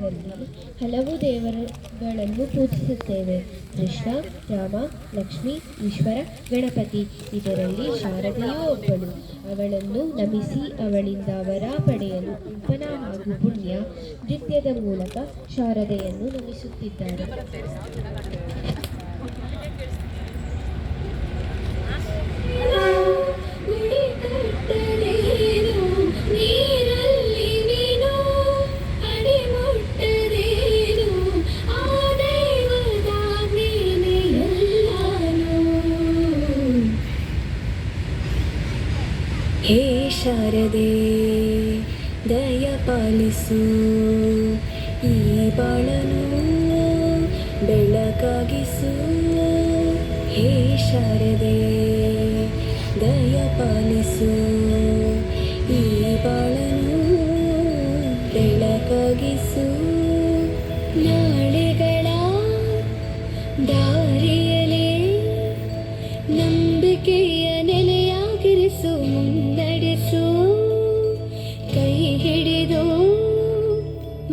ಭಾರತದಲ್ಲಿ ಹಲವು ದೇವರುಗಳನ್ನು ಪೂಜಿಸುತ್ತೇವೆ. ಕೃಷ್ಣ, ರಾಮ, ಲಕ್ಷ್ಮಿ, ಈಶ್ವರ, ಗಣಪತಿ. ಇದರಲ್ಲಿ ಶಾರದೆಯೂ ಒಬ್ಬಳು. ಅವಳನ್ನು ನಮಿಸಿ ಅವಳಿಂದ ವರ ಪಡೆಯಲು ಉಪನ ಹಾಗೂ ಪುಣ್ಯ ನೃತ್ಯದ ಮೂಲಕ ಶಾರದೆಯನ್ನು ನಮಿಸುತ್ತಿದ್ದಾರೆ. ಹೇ ಶಾರದೆ ದಯ ಪಾಲಿಸು, ಈ ಬಾಳನು ಬೆಳಕಾಗಿಸು. ಹೇ ಶಾರದೆ ದಯ ಪಾಲಿಸು, ಈ ಬಾಳನು ಬೆಳಕಾಗಿಸು. ನಾಳೆಗಳ ದಾರಿಯಲೇ ನಂಬಿಕೆಯ ನೆಲೆಯಾಗಿರಿಸು, ಮುನ್ನಡೆಸು. ಕೈ ಹಿಡಿದು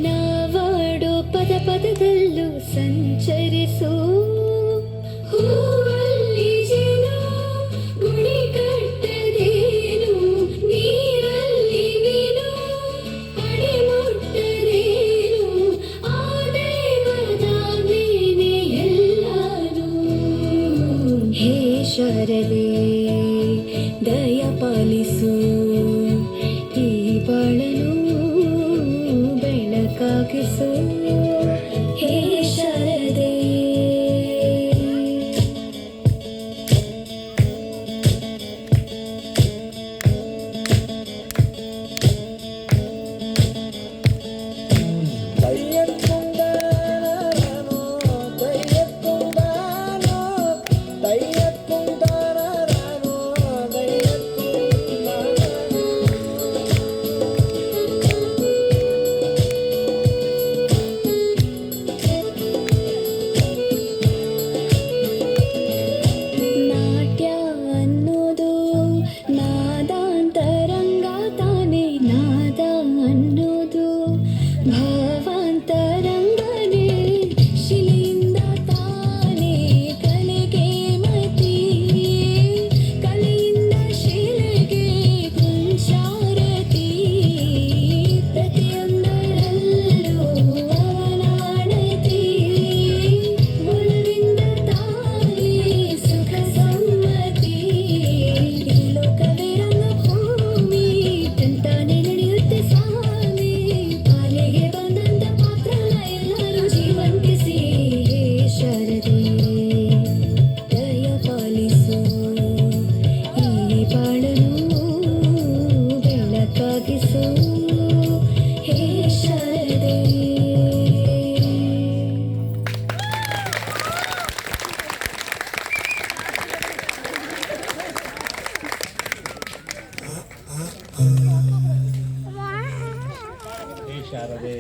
ನಾವಾಡೋ ಪದ ಪದದಲ್ಲೂ ಸಂಚರಿಸು. ಹೂವಲ್ಲಿ ಜೇನು ಗುಡಿ ಕಟ್ಟದೇನು, ನೀರಲ್ಲಿ ಮೀನು ಅಡಿ ಮುಟ್ಟದೇನು, ಆ ದೇವದ ಮೇನೆ ಎಲ್ಲಾನು. ಹೇ ಶಾರದೆ ದಯ ಪಾಲಿಸು, ಈ ಬಾಳನು ಬೆಳಕಾಗಿಸು. ಹೇ ಶಾರದೆ ಶಾರದೆ